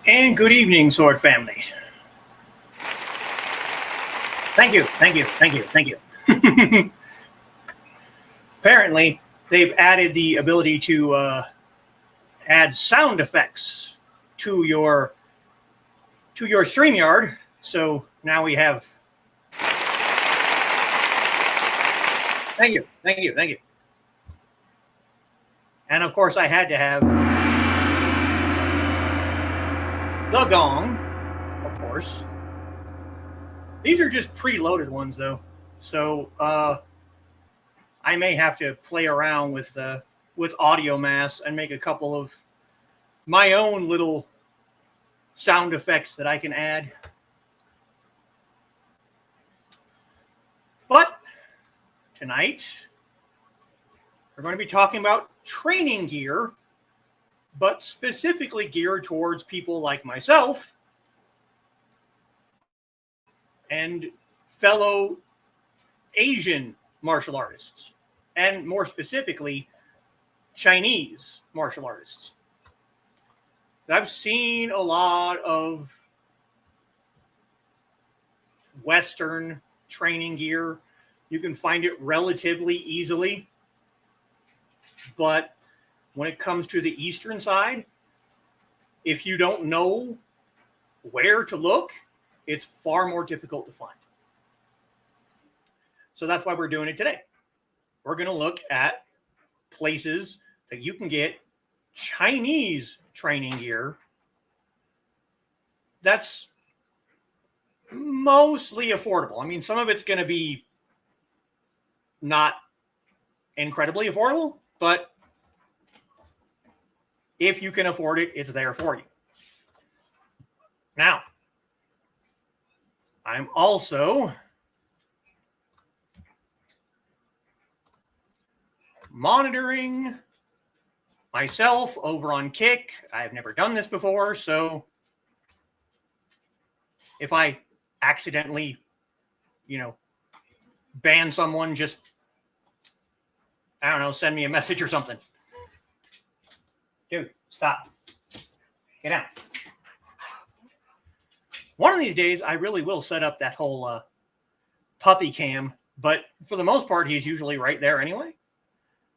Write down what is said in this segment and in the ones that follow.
And good evening, Sword family. Thank you, thank you, thank you, thank you. Apparently, they've added the ability to add sound effects to your StreamYard. So now we have. Thank you, thank you, thank you. And of course, I had to have the gong, of course. These are just preloaded ones, though, so I may have to play around with Audio Mass and make a couple of my own little sound effects that I can add. But tonight, we're going to be talking about training gear, but specifically geared towards people like myself and fellow Asian martial artists, and more specifically, Chinese martial artists. I've seen a lot of Western training gear. You can find it relatively easily. But when it comes to the Eastern side, if you don't know where to look, it's far more difficult to find. So that's why we're doing it today. We're going to look at places that you can get Chinese training gear that's mostly affordable. I mean, some of it's going to be not incredibly affordable, but if you can afford it, it's there for you. Now, I'm also monitoring myself over on Kick. I've never done this before, so if I accidentally, ban someone, just, I don't know, send me a message or something. Dude, stop. Get out. One of these days, I really will set up that whole puppy cam, but for the most part, he's usually right there anyway.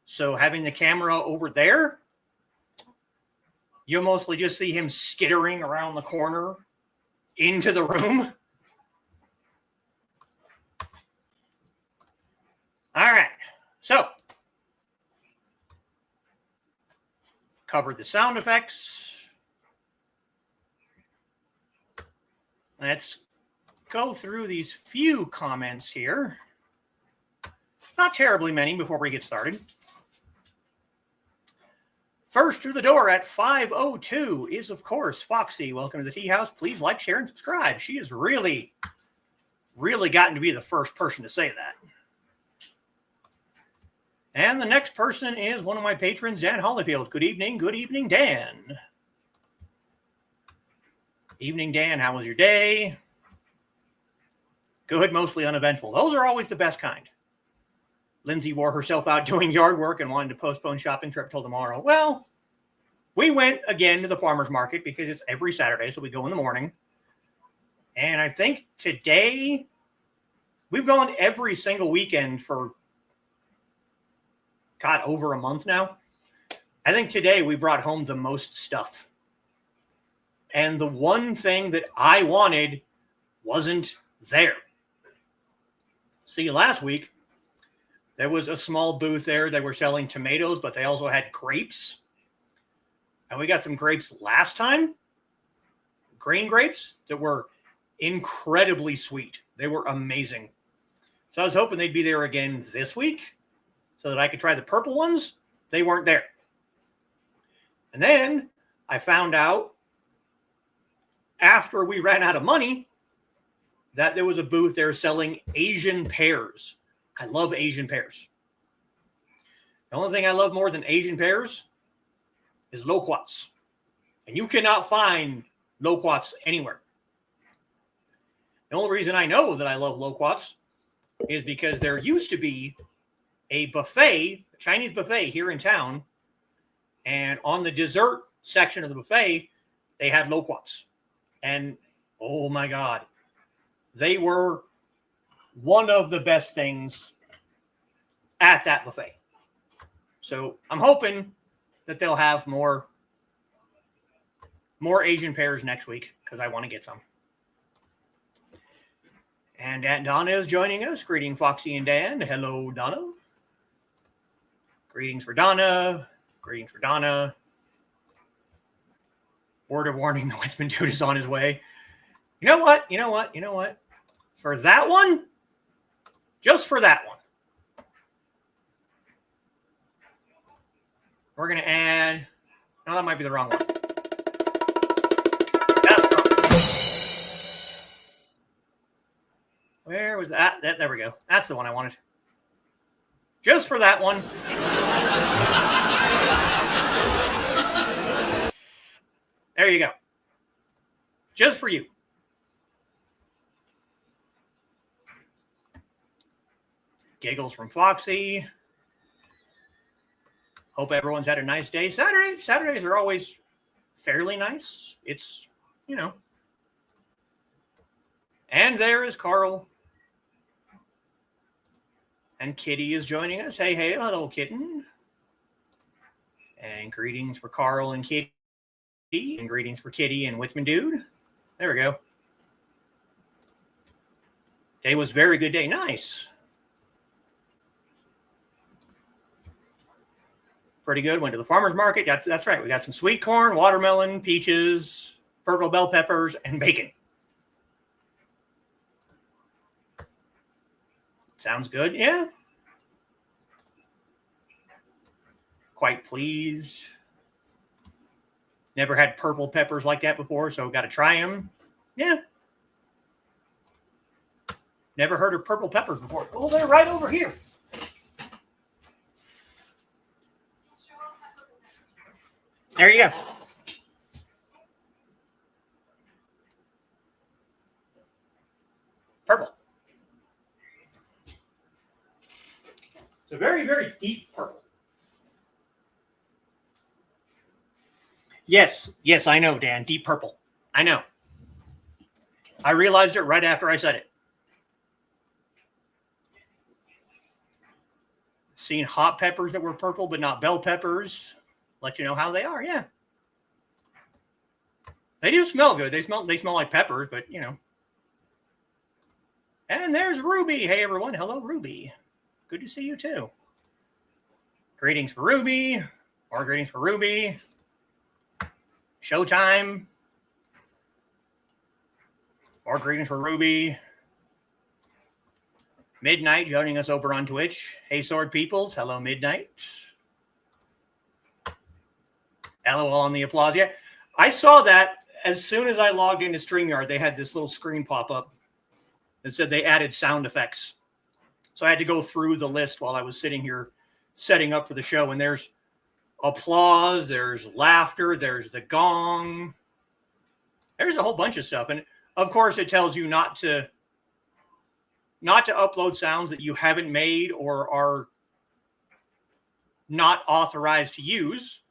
So having the camera over there, you'll mostly just see him skittering around the corner into the room. All right, so cover the sound effects. Let's go through these few comments here. Not terribly many before we get started. First through the door at 5:02 is, of course, Foxy. Welcome to the Teahouse. Please like, share, and subscribe. She has really gotten to be the first person to say that. And the next person is one of my patrons, Dan Hollyfield. Good evening, Dan. Evening, Dan. How was your day? Good, mostly uneventful. Those are always the best kind. Lindsay wore herself out doing yard work and wanted to postpone shopping trip till tomorrow. Well, we went again to the farmer's market because it's every Saturday, so we go in the morning. And I think today, we've gone every single weekend for, God, over a month now. I think today we brought home the most stuff. And the one thing that I wanted wasn't there. See, last week, there was a small booth there. They were selling tomatoes, but they also had grapes. And we got some grapes last time, green grapes, that were incredibly sweet. They were amazing. So I was hoping they'd be there again this week so that I could try the purple ones. They weren't there. And then I found out after we ran out of money that there was a booth there selling Asian pears. I love Asian pears. The only thing I love more than Asian pears is loquats. And you cannot find loquats anywhere. The only reason I know that I love loquats is because there used to be a buffet, a Chinese buffet here in town. And on the dessert section of the buffet, they had loquats. And oh my God, they were one of the best things at that buffet. So I'm hoping that they'll have more Asian pears next week because I want to get some. And Aunt Donna is joining us. Greeting, Foxy and Dan. Hello, Donna. Greetings for Donna. Greetings for Donna. Word of warning, the Winsman dude is on his way. You know what? For that one, just for that one, we're going to add... No, that might be the wrong one. That's wrong. Where was that? There we go. That's the one I wanted. Just for that one. There you go. Just for you. Giggles from Foxy. Hope everyone's had a nice day. Saturdays are always fairly nice. It's, And there is Carl. And Kitty is joining us. Hey, hello, kitten. And greetings for Carl and Kitty. And greetings for Kitty and Witzman Dude. There we go. Day was very good day. Nice. Pretty good. Went to the farmer's market. That's right. We got some sweet corn, watermelon, peaches, purple bell peppers, and bacon. Sounds good. Yeah. Quite pleased. Never had purple peppers like that before, so got to try them. Yeah. Never heard of purple peppers before. Oh, they're right over here. There you go. Purple. It's a very, very deep purple. Yes, I know, Dan. Deep purple. I know. I realized it right after I said it. Seen hot peppers that were purple, but not bell peppers. Let you know how they are. Yeah. They do smell good. They smell like peppers, but And there's Ruby. Hey, everyone. Hello, Ruby. Good to see you, too. Greetings for Ruby. More greetings for Ruby. Showtime. More greetings for Ruby. Midnight joining us over on Twitch. Hey, Sword Peoples. Hello, Midnight. LOL on the applause. Yeah, I saw that as soon as I logged into StreamYard. They had this little screen pop up that said they added sound effects. So I had to go through the list while I was sitting here setting up for the show. And there's applause, there's laughter, there's the gong. There's a whole bunch of stuff. And of course, it tells you not to upload sounds that you haven't made or are not authorized to use.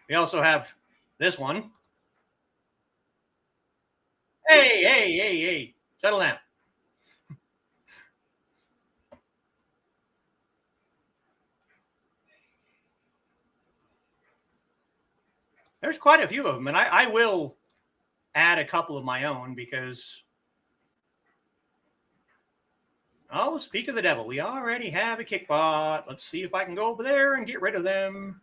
We also have this one. Hey. Settle down. There's quite a few of them, and I will add a couple of my own because, oh, speak of the devil, we already have a kickbot. Let's see if I can go over there and get rid of them.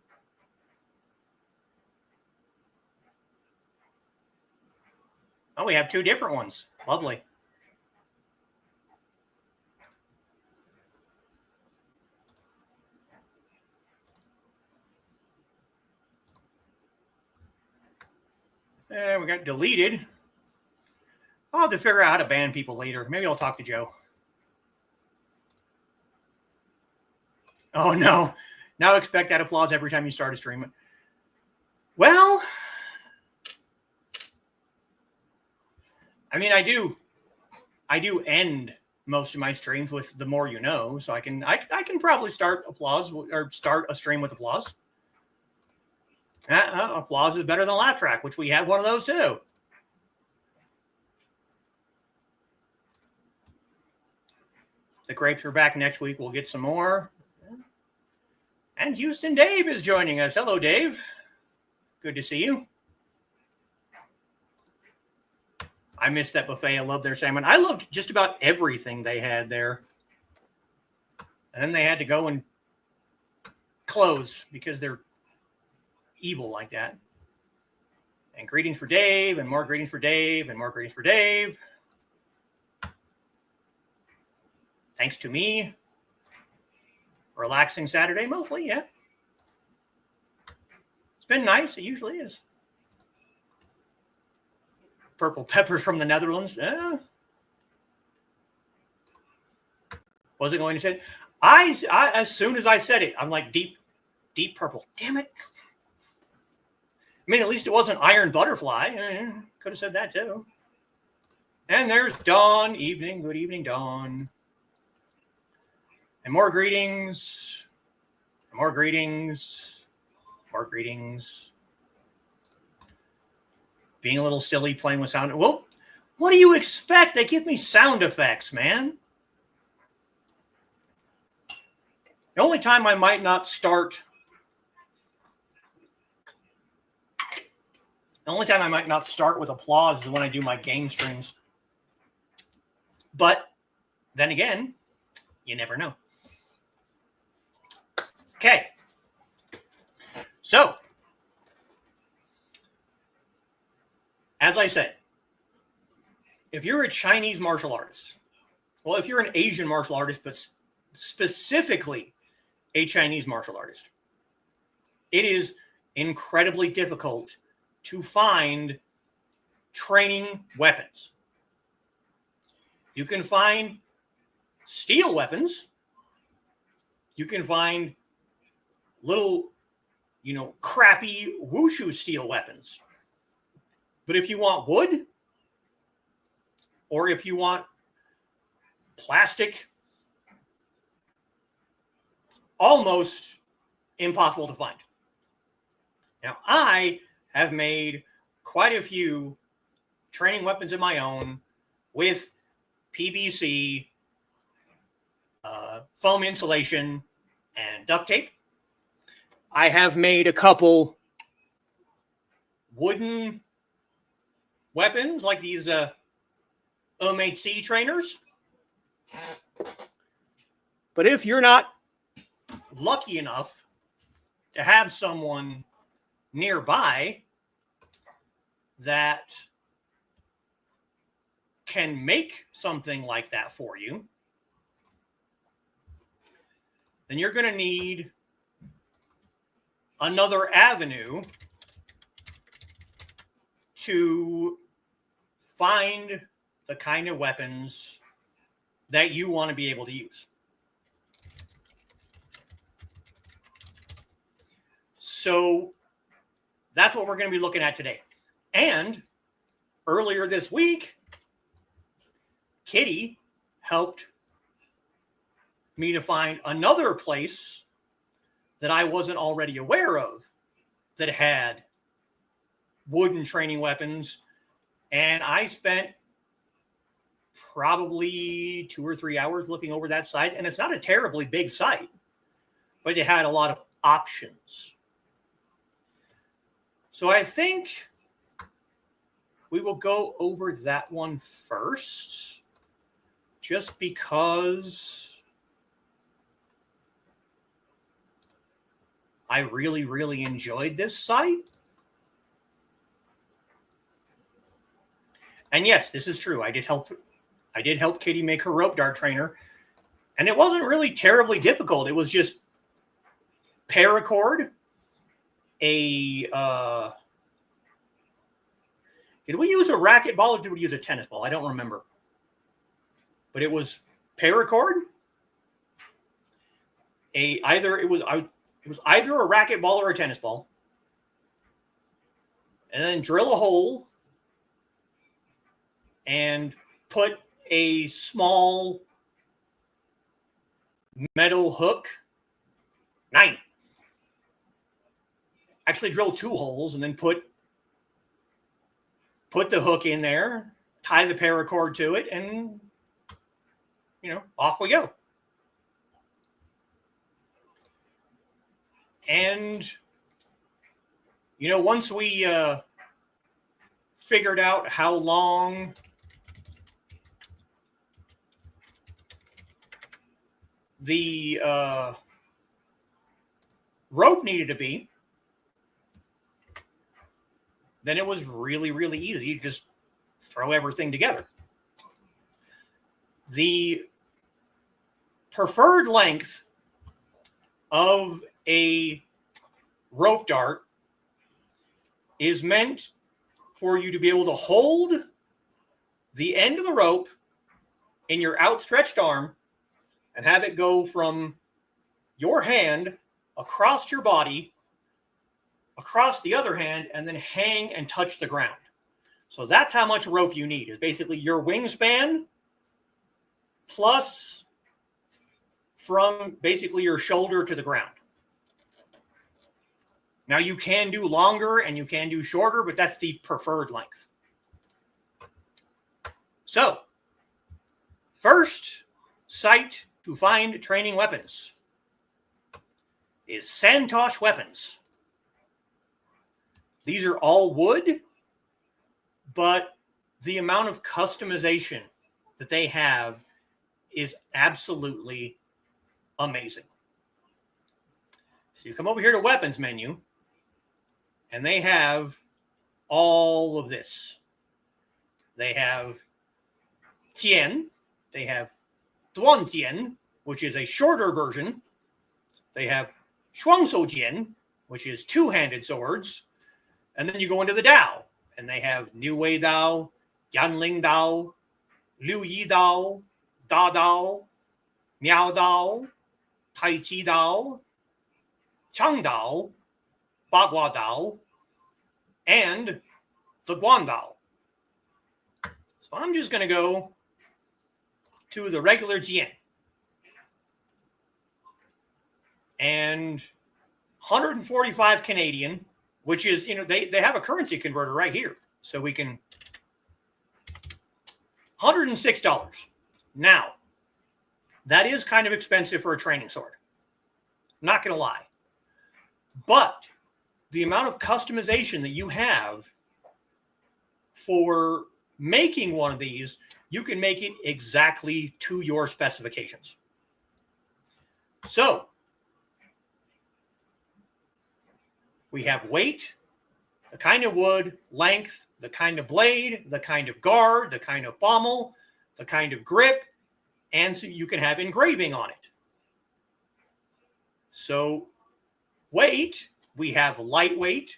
Oh, we have two different ones. Lovely. We got deleted. I'll have to figure out how to ban people later. Maybe I'll talk to Joe. Oh, no. Now expect that applause every time you start a stream. Well, I mean, I do end most of my streams with the more you know, so I can probably start applause or start a stream with applause. Applause is better than laugh track, which we had one of those too. The grapes are back next week. We'll get some more. And Houston Dave is joining us. Hello, Dave. Good to see you. I missed that buffet. I love their salmon. I loved just about everything they had there. And then they had to go and close because they're evil like that. And greetings for Dave, and more greetings for Dave, and more greetings for Dave. Thanks to me. Relaxing Saturday mostly, yeah. It's been nice. It usually is. Purple peppers from the Netherlands. Wasn't going to say. I as soon as I said it, I'm like deep purple. Damn it. I mean, at least it wasn't iron butterfly. Could have said that too. And there's Dawn. Evening. Good evening, Dawn. And more greetings. More greetings. More greetings. Being a little silly playing with sound. Well, what do you expect? They give me sound effects, man. The only time I might not start with applause is when I do my game streams. But then again, you never know. Okay. So, as I said, if you're a Chinese martial artist, well, if you're an Asian martial artist, but specifically a Chinese martial artist, it is incredibly difficult to find training weapons. You can find steel weapons. You can find little, crappy wushu steel weapons. But if you want wood, or if you want plastic, almost impossible to find. Now, I have made quite a few training weapons of my own with PVC, foam insulation, and duct tape. I have made a couple wooden weapons like these MHC trainers. But if you're not lucky enough to have someone nearby that can make something like that for you, then you're going to need another avenue to find the kind of weapons that you want to be able to use. So that's what we're going to be looking at today. And earlier this week, Kitty helped me to find another place that I wasn't already aware of that had wooden training weapons. And I spent probably 2 or 3 hours looking over that site. And it's not a terribly big site, but it had a lot of options. So I think we will go over that one first, just because I really, really enjoyed this site. And yes, this is true. I did help Kitty make her rope dart trainer. And it wasn't really terribly difficult. It was just paracord, did we use a racquetball or did we use a tennis ball? I don't remember. But it was paracord. It was either a racquetball or a tennis ball. And then drill a hole and put a small metal hook. 9. actually drill 2 holes and then put the hook in there, tie the paracord to it, and, off we go. And, once we figured out how long the rope needed to be, then it was really, really easy. You just throw everything together. The preferred length of a rope dart is meant for you to be able to hold the end of the rope in your outstretched arm and have it go from your hand across your body, across the other hand, and then hang and touch the ground. So that's how much rope you need, is basically your wingspan plus from basically your shoulder to the ground. Now you can do longer and you can do shorter, but that's the preferred length. So, first site to find training weapons is Santosh Weapons. These are all wood, but the amount of customization that they have is absolutely amazing. So you come over here to weapons menu, and they have all of this. They have Tian, they have Duan Tian, which is a shorter version. They have Shuangshou Jian, which is 2-handed swords. And then you go into the Dao, and they have Niu Wei Dao, Yanling Dao, Liu Yi Dao, Da Dao, Miao Dao, Tai Chi Dao, Chang Dao, Bagua Dao, and the Guan Dao. So I'm just going to go to the regular Jian. And 145 Canadian, which is, they have a currency converter right here. So we can, $106. Now, that is kind of expensive for a training sword. I'm not going to lie. But the amount of customization that you have for making one of these, you can make it exactly to your specifications. So, we have weight, the kind of wood, length, the kind of blade, the kind of guard, the kind of pommel, the kind of grip, and so you can have engraving on it. So, weight, we have lightweight,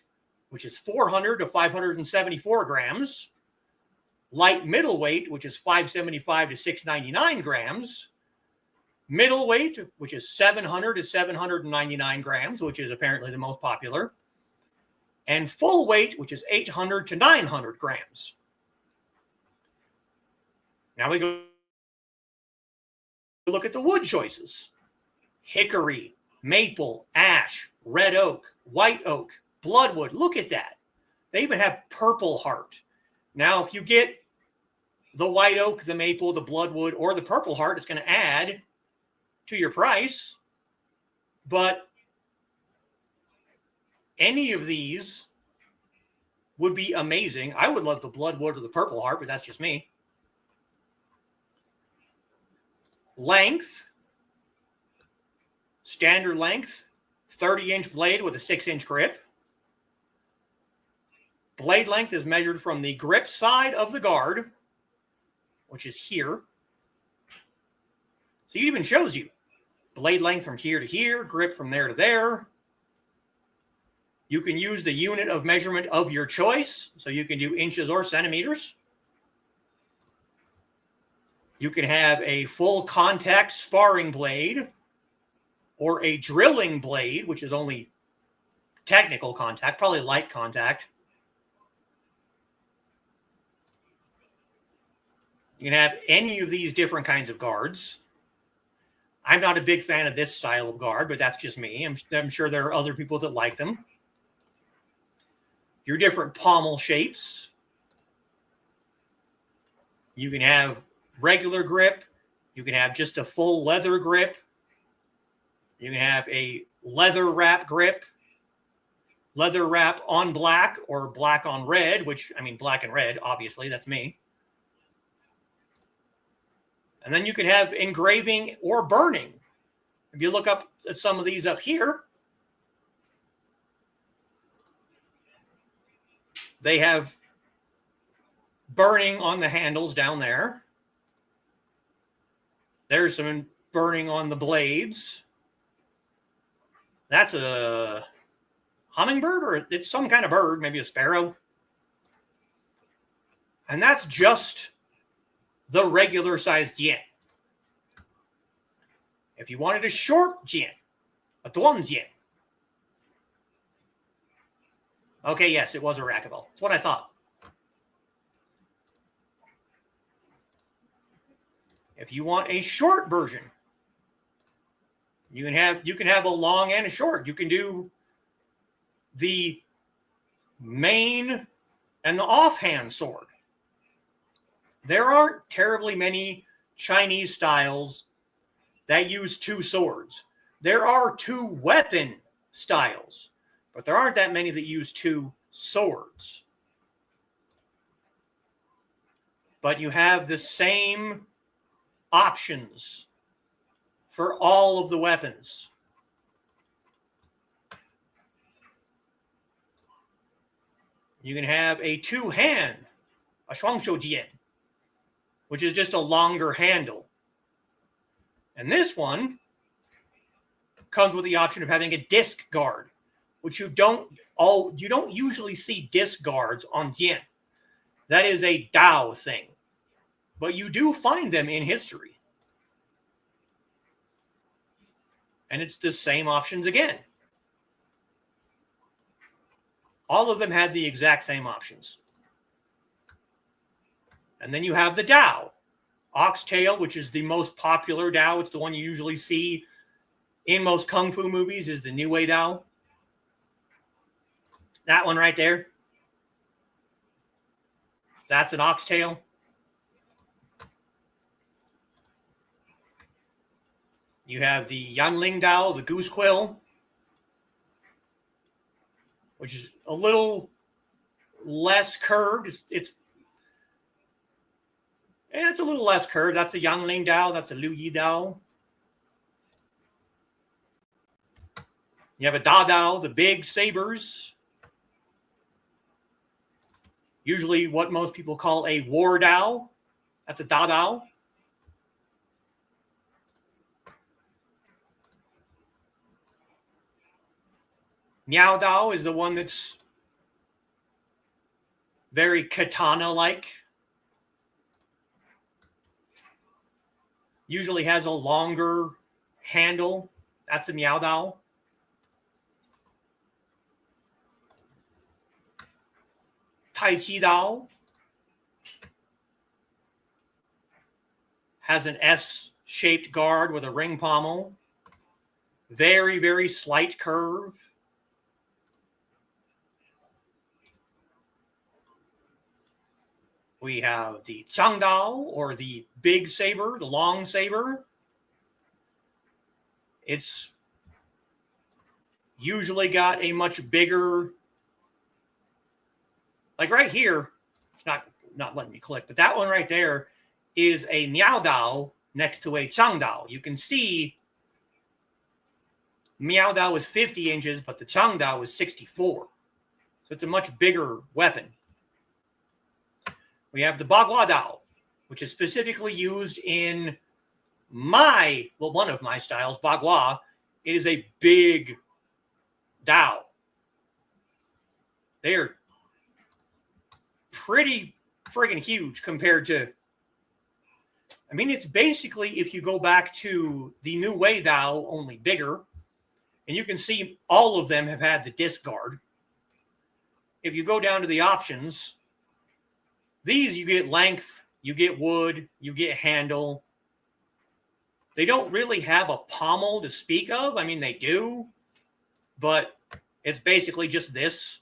which is 400 to 574 grams. Light middleweight, which is 575 to 699 grams. Middleweight, which is 700 to 799 grams, which is apparently the most popular. And full weight, which is 800 to 900 grams. Now we go look at the wood choices. Hickory, maple, ash, red oak, white oak, bloodwood. Look at that. They even have purple heart. Now, if you get the white oak, the maple, the bloodwood, or the purple heart, it's going to add to your price. But any of these would be amazing. I would love the bloodwood or the purple heart, but that's just me. Length, standard length, 30-inch blade with a 6-inch grip. Blade length is measured from the grip side of the guard, which is here. So it even shows you blade length from here to here, grip from there to there. You can use the unit of measurement of your choice, so you can do inches or centimeters. You can have a full contact sparring blade or a drilling blade, which is only technical contact, probably light contact. You can have any of these different kinds of guards. I'm not a big fan of this style of guard, but that's just me. I'm sure there are other people that like them. your different pommel shapes. You can have regular grip. You can have just a full leather grip. You can have a leather wrap grip, leather wrap on black or black on red, which, I mean, black and red, obviously, that's me. And then you can have engraving or burning. If you look up at some of these up here, they have burning on the handles down there. There's some burning on the blades. That's a hummingbird, or it's some kind of bird, maybe a sparrow. And that's just the regular sized yen. If you wanted a short yen, a duan yen. Okay, yes, it was a racquetball. That's what I thought. If you want a short version, you can have a long and a short. You can do the main and the offhand sword. There aren't terribly many Chinese styles that use two swords. There are two weapon styles, but there aren't that many that use two swords. But you have the same options for all of the weapons. You can have a two-hand, a shuangshou jian, which is just a longer handle. And this one comes with the option of having a disc guard, which you don't usually see disc guards on jian. That is a Dao thing, but you do find them in history. And it's the same options again. All of them had the exact same options. And then you have the Dao. Oxtail, which is the most popular Dao. It's the one you usually see in most Kung Fu movies, is the New Way Dao. That one right there. That's an oxtail. You have the Yanling Dao, the goose quill, which is a little less curved. It's a little less curved. That's a Yanling Dao. That's a Liu Yi Dao. You have a Da Dao, the big sabers. Usually what most people call a war Dao. That's a Da Dao. Miao Dao is the one that's very katana-like. Usually has a longer handle. That's a Miao Dao. Tai Chi Dao has an S-shaped guard with a ring pommel. Very, very slight curve. We have the Changdao, or the big saber, the long saber. It's usually got a much bigger, like right here, it's not letting me click, but that one right there is a Miao Dao next to a Changdao. You can see Miao Dao is 50 inches, but the Changdao is 64. So it's a much bigger weapon. We have the Bagua Dao, which is specifically used in one of my styles, Bagua. It is a big Dao. They are pretty friggin' huge compared to, I mean, it's basically, if you go back to the New Way Dao, only bigger. And you can see all of them have had the disc guard. If you go down to the options, these you get length, you get wood, you get handle. They don't really have a pommel to speak of. I mean, they do, but it's basically just this.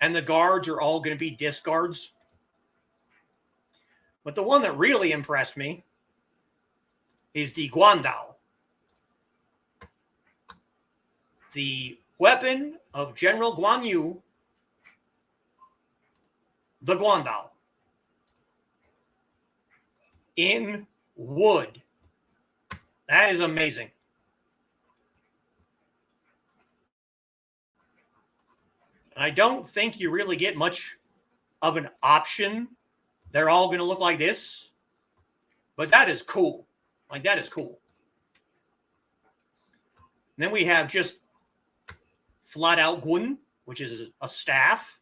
And the guards are all going to be disc guards. But the one that really impressed me is the Guandao, the weapon of General Guan Yu, the Guandao, in wood. That is amazing. And I don't think you really get much of an option. They're all going to look like this. But that is cool. Like, that is cool. And then we have just flat out gun, which is a staff,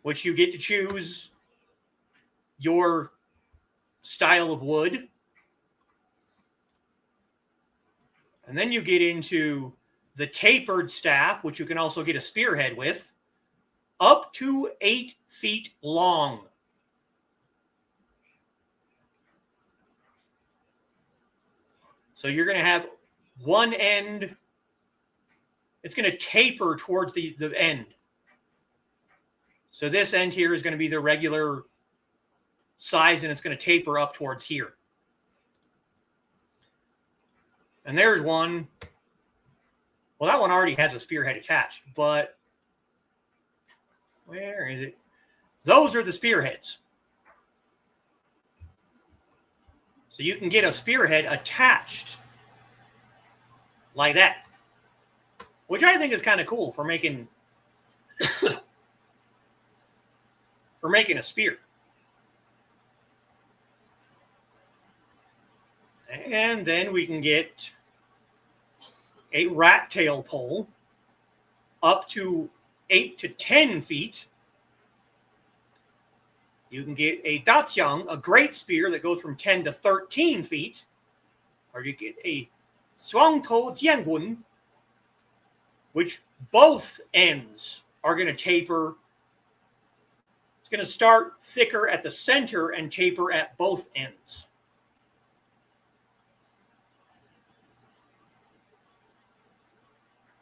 which you get to choose your style of wood. And then you get into the tapered staff, which you can also get a spearhead with, up to 8 feet long. So you're going to have one end, it's going to taper towards the end. So this end here is going to be the regular size, and it's going to taper up towards here. And there's one. Well, that one already has a spearhead attached, but where is it? Those are the spearheads. So you can get a spearhead attached like that, which I think is kind of cool for making a spear. And then we can get a rat tail pole up to 8 to 10 feet. You can get a daqiang, a great spear that goes from 10 to 13 feet. Or you get a suangtou jiangun, which both ends are going to taper. It's going to start thicker at the center and taper at both ends.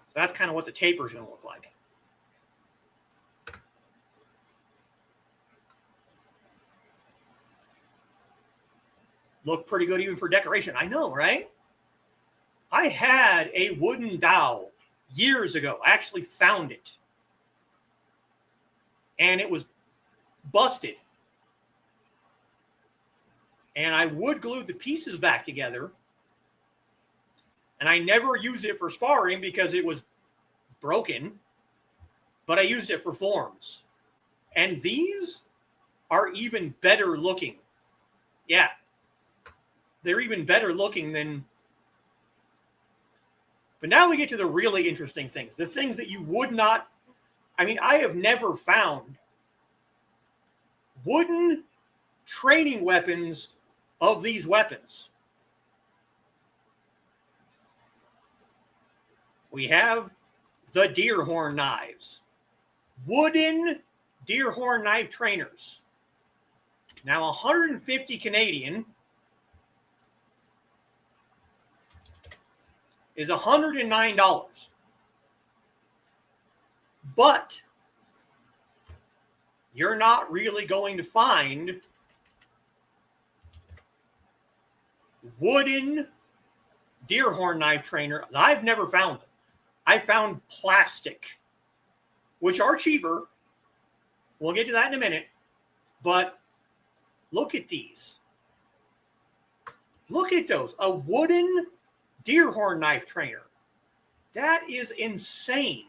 So that's kind of what the taper is going to look like. Look pretty good even for decoration. I know, right? I had a wooden dao years ago. I actually found it. And it was busted. And I wood glued the pieces back together. And I never used it for sparring because it was broken. But I used it for forms. And these are even better looking. Yeah. They're even better looking than... But now we get to the really interesting things. The things that you would not... I mean, I have never found wooden training weapons of these weapons. We have the deer horn knives. Wooden deer horn knife trainers. Now 150 Canadian is $109. But you're not really going to find wooden deer horn knife trainer. I've never found them. I found plastic, which are cheaper. We'll get to that in a minute. But look at these. Look at those. A wooden deer horn knife trainer. That is insane.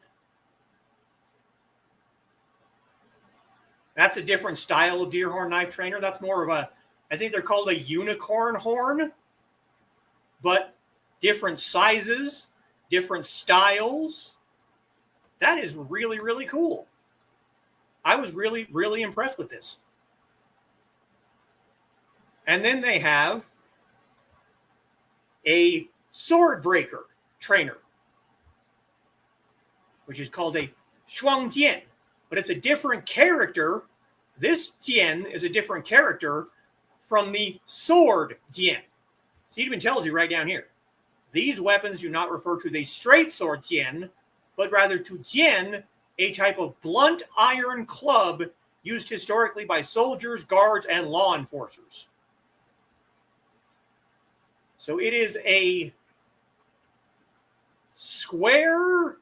That's a different style of deer horn knife trainer. That's more of a, I think they're called a unicorn horn, but different sizes, different styles. That is really, really cool. I was really, really impressed with this. And then they have a sword breaker trainer, which is called a shuangjian, but it's a different character. This jian is a different character from the sword jian. So it even tells you right down here. These weapons do not refer to the straight sword jian, but rather to jian, a type of blunt iron club used historically by soldiers, guards, and law enforcers. So it is a square.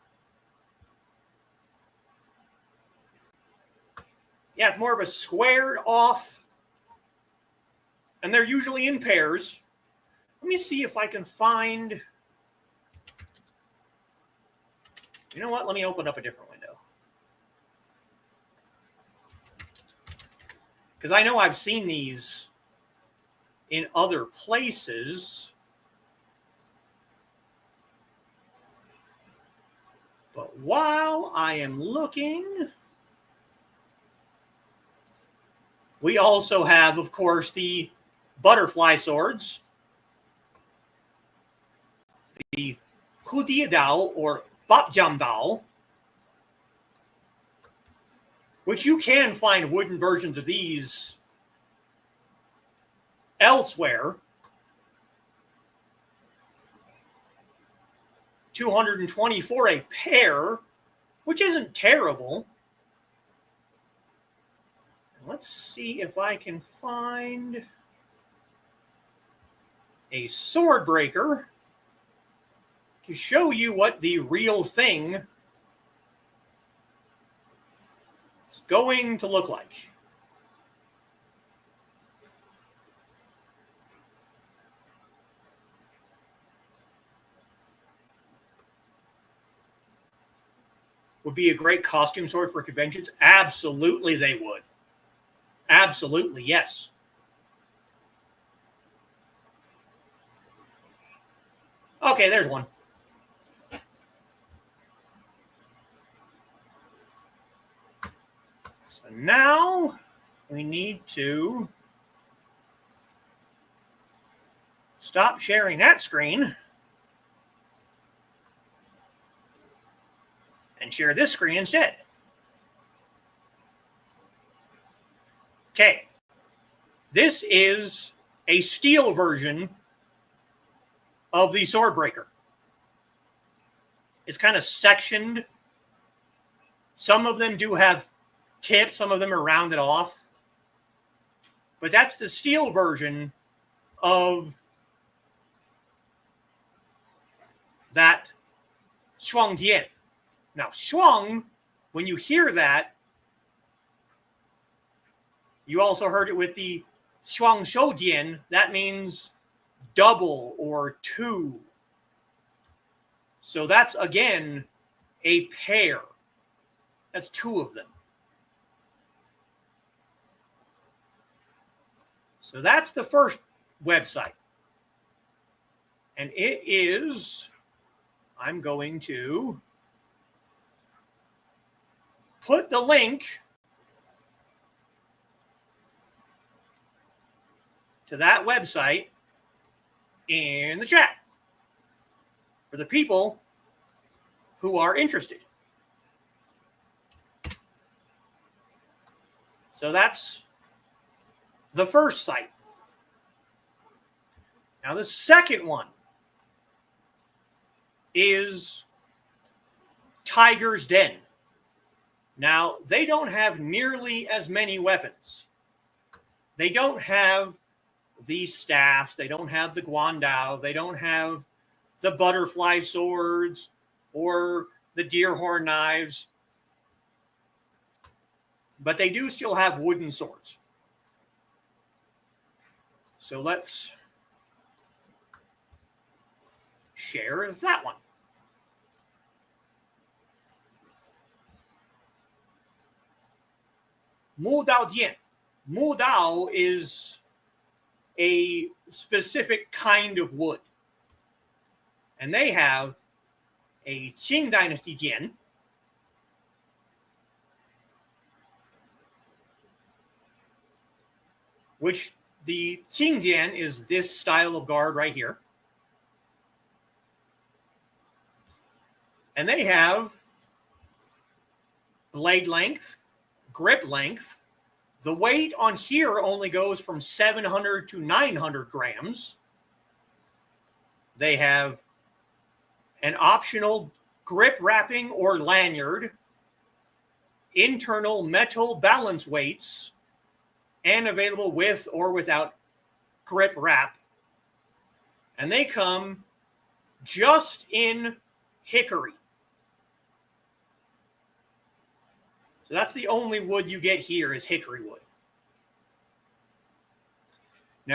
Yeah, it's more of a squared off, and they're usually in pairs. Let me see if I can find. You know what? Let me open up a different window. Because I know I've seen these in other places. But while I am looking, we also have, of course, the butterfly swords, the Hudiedao or Bapjamdao, which you can find wooden versions of these elsewhere. 220 for a pair, which isn't terrible. Let's see if I can find a sword breaker to show you what the real thing is going to look like. Would be a great costume sword for conventions? Absolutely, they would. Absolutely, yes. Okay, there's one. So now we need to stop sharing that screen and share this screen instead. Okay. This is a steel version of the sword breaker. It's kind of sectioned. Some of them do have tips, some of them are rounded off. But that's the steel version of that Shuangjian. Now, Shuang, when you hear that, you also heard it with the Shuang Shoujian. That means double or two. So that's, again, a pair. That's two of them. So that's the first website. And it is, I'm going to put the link to that website in the chat for the people who are interested. So that's the first site. Now the second one is Tiger's Den. Now, they don't have nearly as many weapons. They don't have the staffs. They don't have the guandao. They don't have the butterfly swords or the deer horn knives. But they do still have wooden swords. So let's share that one. Mu Dao Jian. Mu Dao is a specific kind of wood. And they have a Qing Dynasty Jian, which the Qing Jian is this style of guard right here. And they have blade length, grip length. The weight on here only goes from 700 to 900 grams. They have an optional grip wrapping or lanyard, internal metal balance weights, and available with or without grip wrap. And they come just in hickory. So that's the only wood you get here is hickory wood.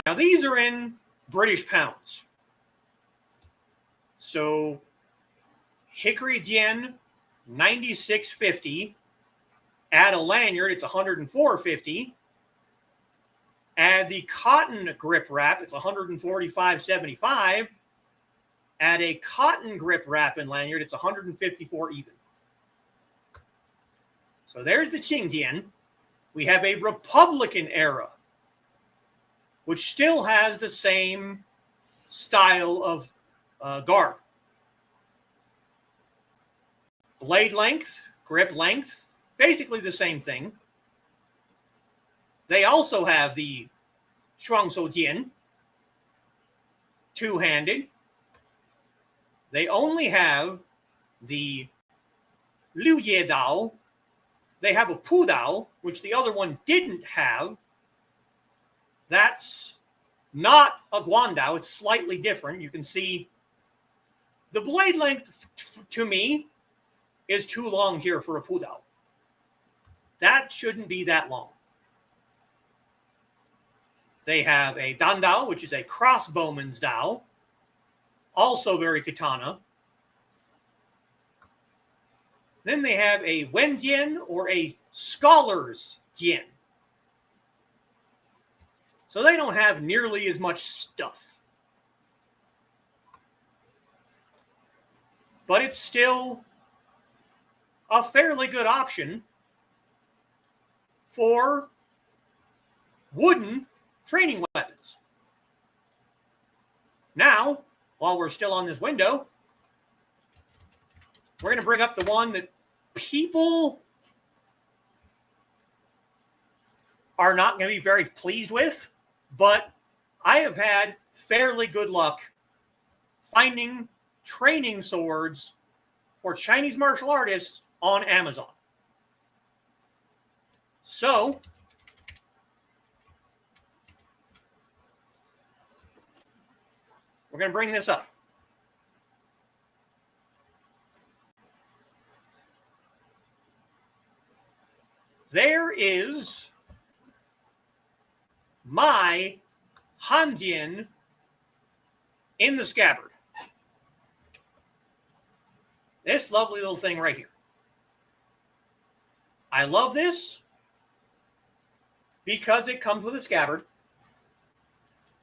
Now these are in British pounds. So hickory yen, 96.50. Add a lanyard, it's 104.50. Add the cotton grip wrap, it's 145.75. Add a cotton grip wrap and lanyard, it's 154 even. So there's the Qingdian. We have a Republican era, which still has the same style of guard. Blade length, grip length, basically the same thing. They also have the Shuangshoujian, two-handed. They only have the Liu Ye Dao. They have a Pu Dao, which the other one didn't have. That's not a Guandao. It's slightly different. You can see the blade length, to me, is too long here for a Pu Dao. That shouldn't be that long. They have a Dan Dao, which is a crossbowman's Dao. Also very katana. Then they have a Wenjian or a scholar's jian. So they don't have nearly as much stuff. But it's still a fairly good option for wooden training weapons. Now, while we're still on this window, we're going to bring up the one that people are not going to be very pleased with, but I have had fairly good luck finding training swords for Chinese martial artists on Amazon. So, we're going to bring this up. There is my Hanjian in the scabbard. This lovely little thing right here. I love this because it comes with a scabbard.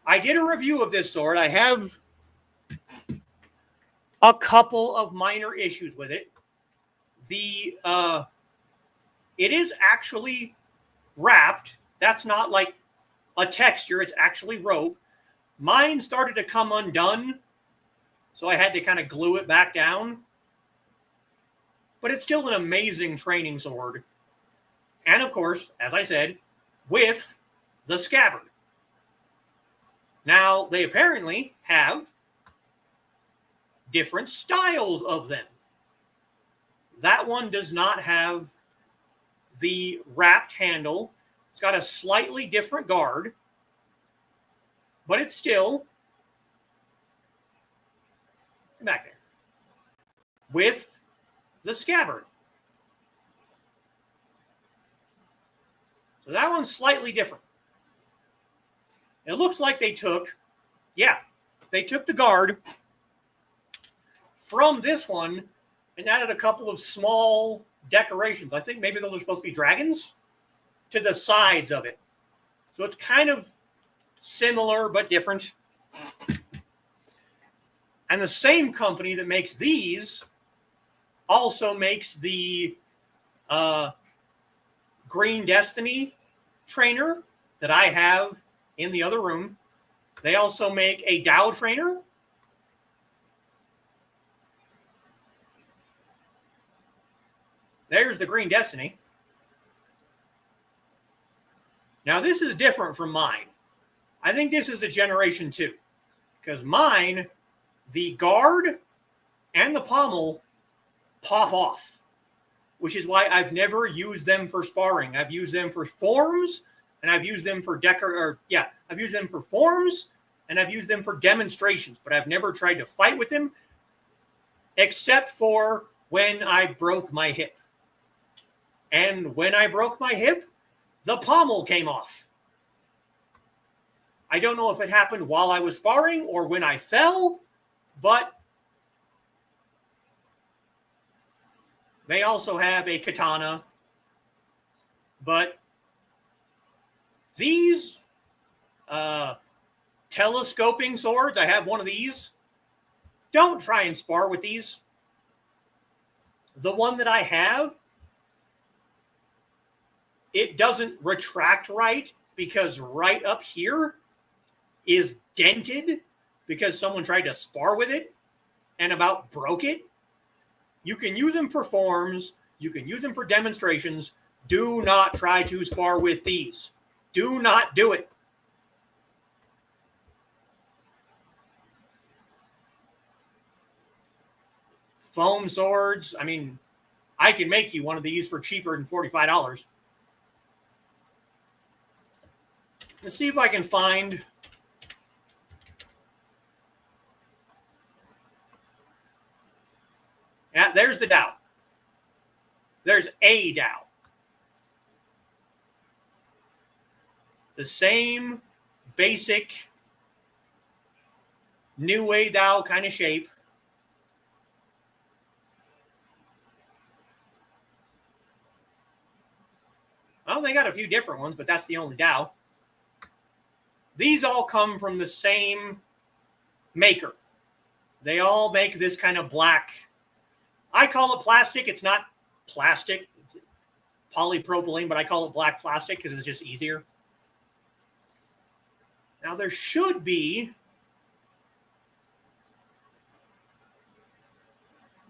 I did a review of this sword. I have a couple of minor issues with it. It is actually wrapped. That's not like a texture. It's actually rope. Mine started to come undone, so I had to kind of glue it back down. But it's still an amazing training sword. And of course, as I said, with the scabbard. Now, they apparently have different styles of them. That one does not have the wrapped handle. It's got a slightly different guard, but it's still back there with the scabbard. So that one's slightly different. It looks like they took the guard from this one and added a couple of small decorations. I think maybe those are supposed to be dragons to the sides of it. So it's kind of similar but different. And the same company that makes these also makes the Green Destiny trainer that I have in the other room. They also make a Dao trainer. There's the Green Destiny. Now, this is different from mine. I think this is the Generation 2. Because mine, the guard and the pommel pop off, which is why I've never used them for sparring. I've used them for forms, and I've used them for I've used them for forms, and I've used them for demonstrations, but I've never tried to fight with them, except for when I broke my hip. And when I broke my hip, the pommel came off. I don't know if it happened while I was sparring or when I fell, but they also have a katana. But these telescoping swords, I have one of these. Don't try and spar with these. The one that I have, it doesn't retract right because right up here is dented because someone tried to spar with it and about broke it. You can use them for forms. You can use them for demonstrations. Do not try to spar with these. Do not do it. Foam swords. I mean, I can make you one of these for cheaper than $45. Let's see if I can find. Yeah, there's the Dow. There's a Dow. The same basic New Way Dow kind of shape. Well, they got a few different ones, but that's the only Dow. These all come from the same maker. They all make this kind of black. I call it plastic. It's not plastic. It's polypropylene, but I call it black plastic because it's just easier. Now, there should be.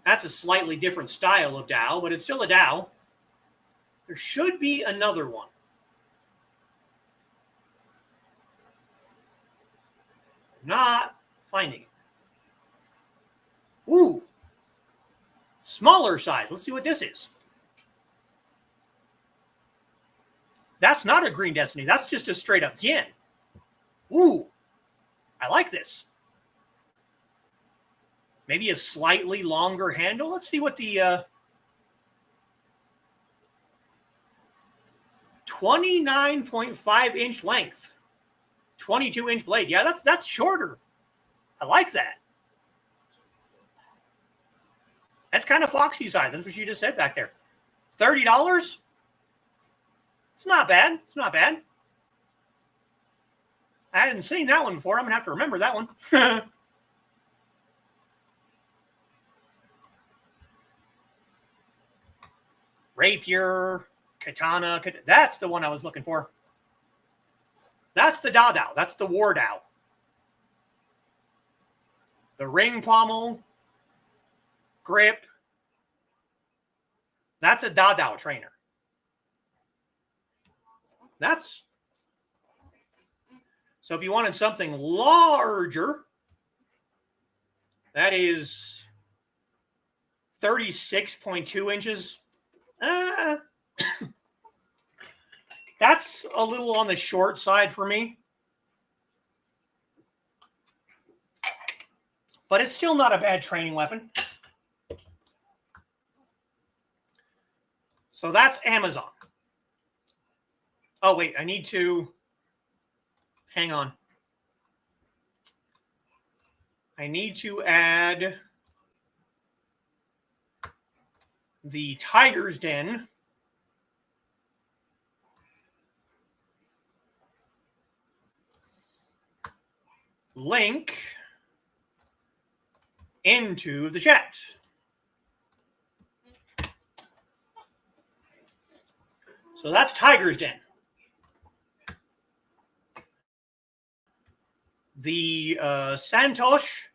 That's a slightly different style of Dow, but it's still a Dow. There should be another one. Not finding it. Ooh. Smaller size. Let's see what this is. That's not a Green Destiny. That's just a straight up Tien. Ooh. I like this. Maybe a slightly longer handle. Let's see what the 29.5-inch length. 22-inch blade. Yeah, that's shorter. I like that. That's kind of foxy size. That's what you just said back there. $30? It's not bad. It's not bad. I hadn't seen that one before. I'm going to have to remember that one. Rapier, katana. That's the one I was looking for. That's the Dao. That's the War Dao. The ring pommel, grip. That's a Dao trainer. That's. So if you wanted something larger, that is 36.2 inches. That's a little on the short side for me. But it's still not a bad training weapon. So that's Amazon. Oh, wait, I need to... Hang on. I need to add the Tiger's Den. Link into the chat. So that's Tiger's Den. The Santosh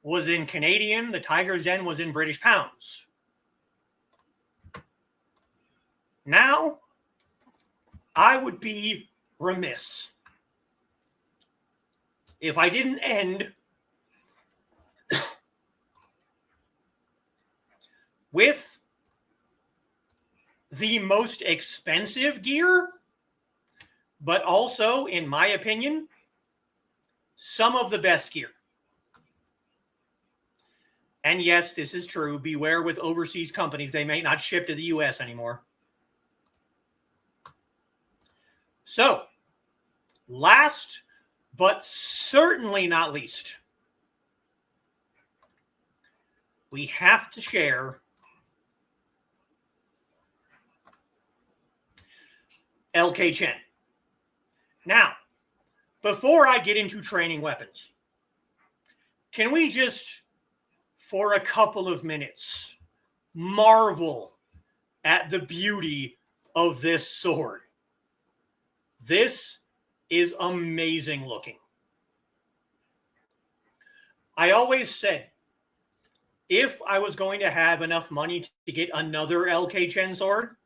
was in Canadian. The Tiger's Den was in British pounds. Now, I would be remiss if I didn't end with the most expensive gear, but also, in my opinion, some of the best gear. And yes, this is true. Beware with overseas companies. They may not ship to the US anymore. So, last but certainly not least, we have to share LK Chen. Now, before I get into training weapons, can we just, for a couple of minutes, marvel at the beauty of this sword? This is amazing looking. I always said, if I was going to have enough money to get another LK Chen sword,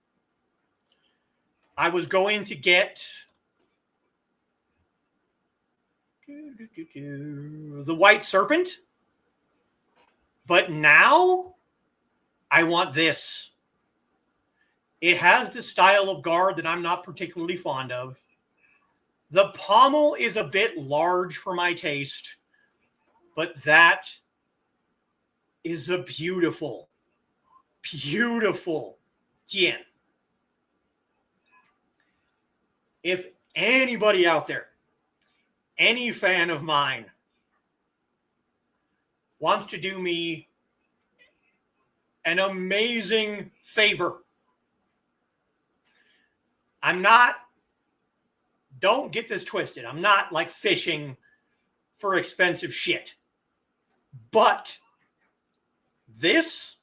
I was going to get the White Serpent. But now I want this. It has the style of guard that I'm not particularly fond of. The pommel is a bit large for my taste, but that is a beautiful, beautiful Tien. If anybody out there, any fan of mine, wants to do me an amazing favor, don't get this twisted. I'm not like fishing for expensive shit. But this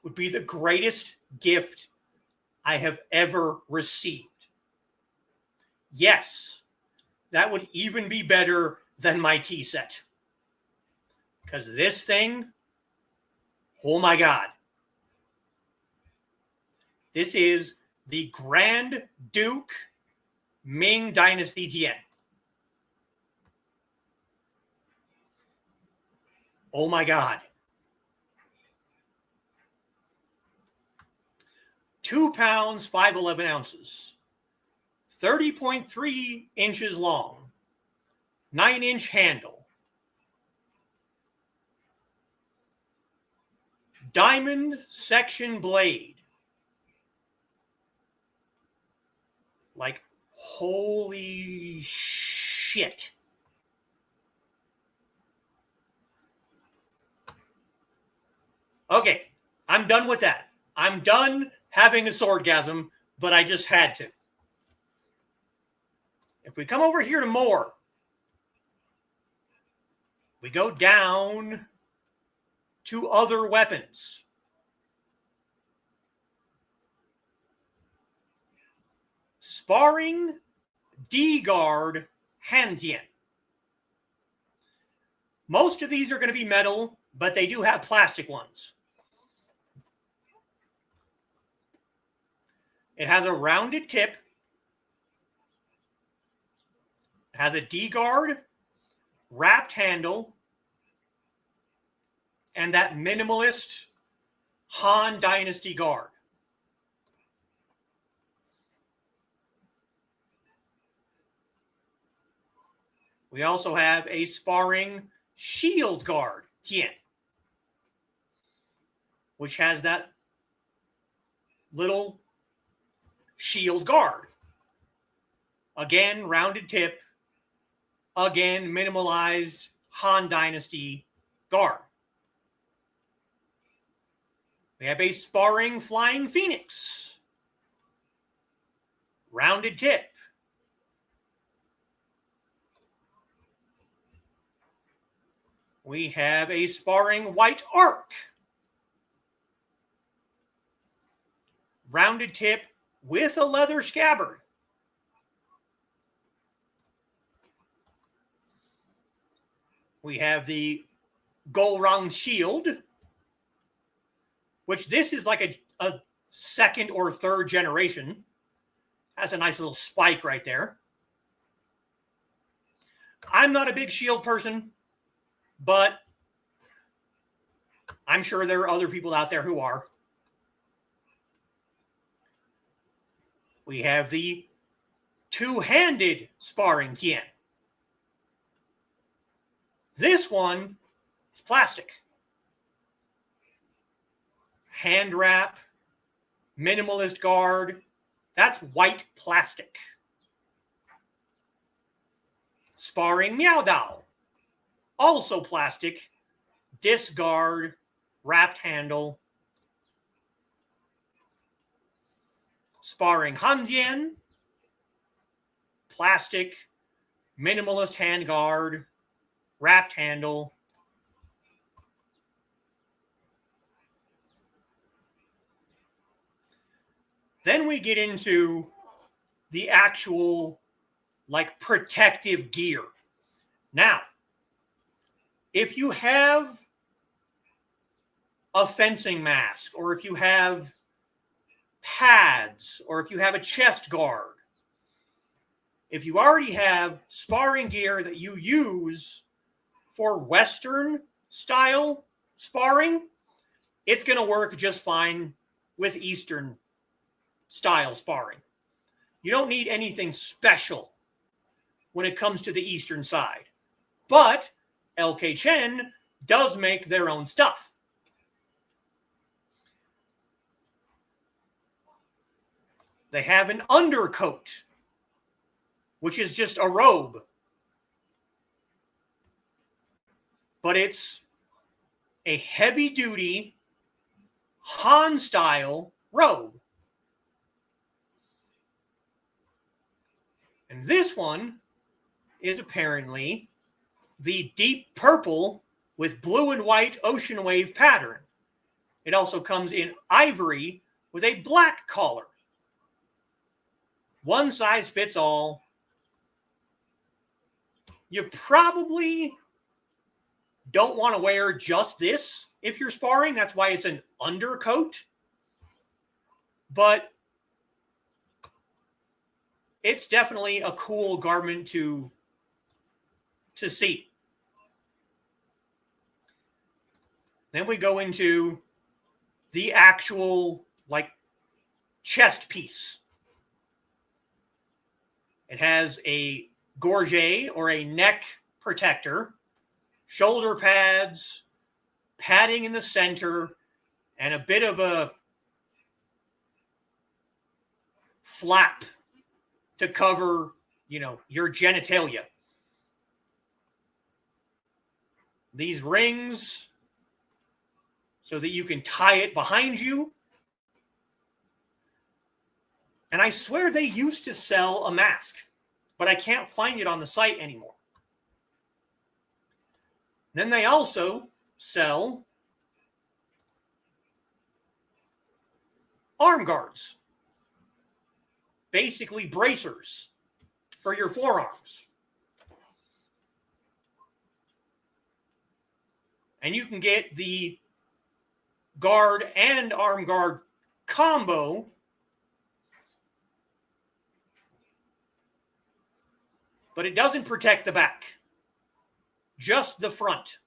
would be the greatest gift I have ever received. Yes, that would even be better than my tea set. Because this thing, oh my God. This is the Grand Duke Ming Dynasty Tien. Oh my God. 2 pounds, 5'11" ounces. 30.3 inches long. 9-inch handle. Diamond section blade. Like, holy shit. Okay, I'm done with that. I'm done having a swordgasm, but I just had to. If we come over here to more, we go down to other weapons. Sparring D-guard hand tien. Most of these are going to be metal, but they do have plastic ones. It has a rounded tip. It has a D-guard, wrapped handle, and that minimalist Han Dynasty guard. We also have a sparring shield guard tien, which has that little shield guard. Again, rounded tip. Again, minimalized Han Dynasty guard. We have a sparring flying phoenix. Rounded tip. We have a sparring white arc. Rounded tip with a leather scabbard. We have the Golrang shield, which this is like a second or third generation. Has a nice little spike right there. I'm not a big shield person, but I'm sure there are other people out there who are. we have the two-handed sparring kien. This one is plastic. Hand wrap, minimalist guard, that's white plastic. Sparring Meow Dao, also plastic, disc guard, wrapped handle. Sparring Hanjian, plastic, minimalist hand guard, wrapped handle. Then we get into the actual, like, protective gear. Now, if you have a fencing mask, or if you have pads, or if you have a chest guard, if you already have sparring gear that you use for Western style sparring, it's going to work just fine with Eastern style sparring. You don't need anything special when it comes to the Eastern side. But LK Chen does make their own stuff. They have an undercoat, which is just a robe. But it's a heavy-duty Han-style robe. And this one is apparently the deep purple with blue and white ocean wave pattern. It also comes in ivory with a black collar. One size fits all. You probably don't want to wear just this if you're sparring. That's why it's an undercoat. But it's definitely a cool garment to see. Then we go into the actual, like, chest piece. It has a gorget, or a neck protector, shoulder pads, padding in the center, and a bit of a flap to cover, your genitalia. These rings so that you can tie it behind you. And I swear they used to sell a mask, but I can't find it on the site anymore. Then they also sell arm guards. Basically bracers for your forearms. And you can get the guard and arm guard combo but it doesn't protect the back, just the front.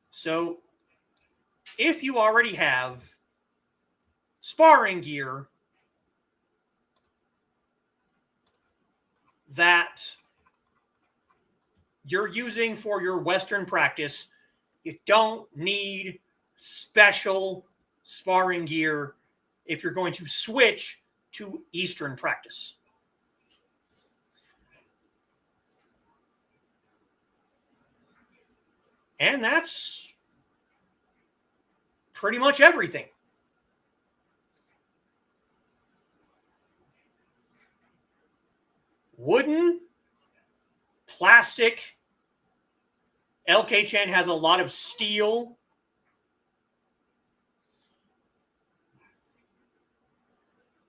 So if you already have sparring gear that you're using for your Western practice, you don't need special sparring gear if you're going to switch to Eastern practice. And that's pretty much everything. Wooden, plastic. LK Chen has a lot of steel.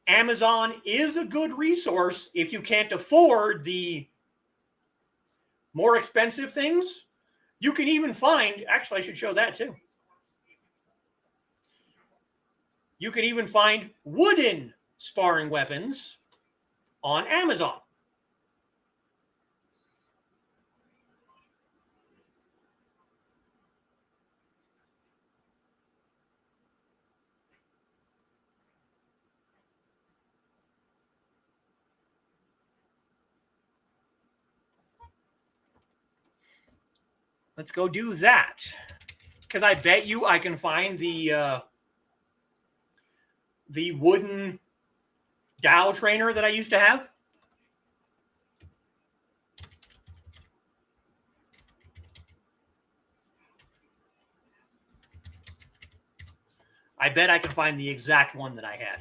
Amazon is a good resource if you can't afford the more expensive things. You can even find, actually, I should show that too. You can even find wooden sparring weapons on Amazon. Let's go do that. Because I bet you I can find the wooden dowel trainer that I used to have. I bet I can find the exact one that I had.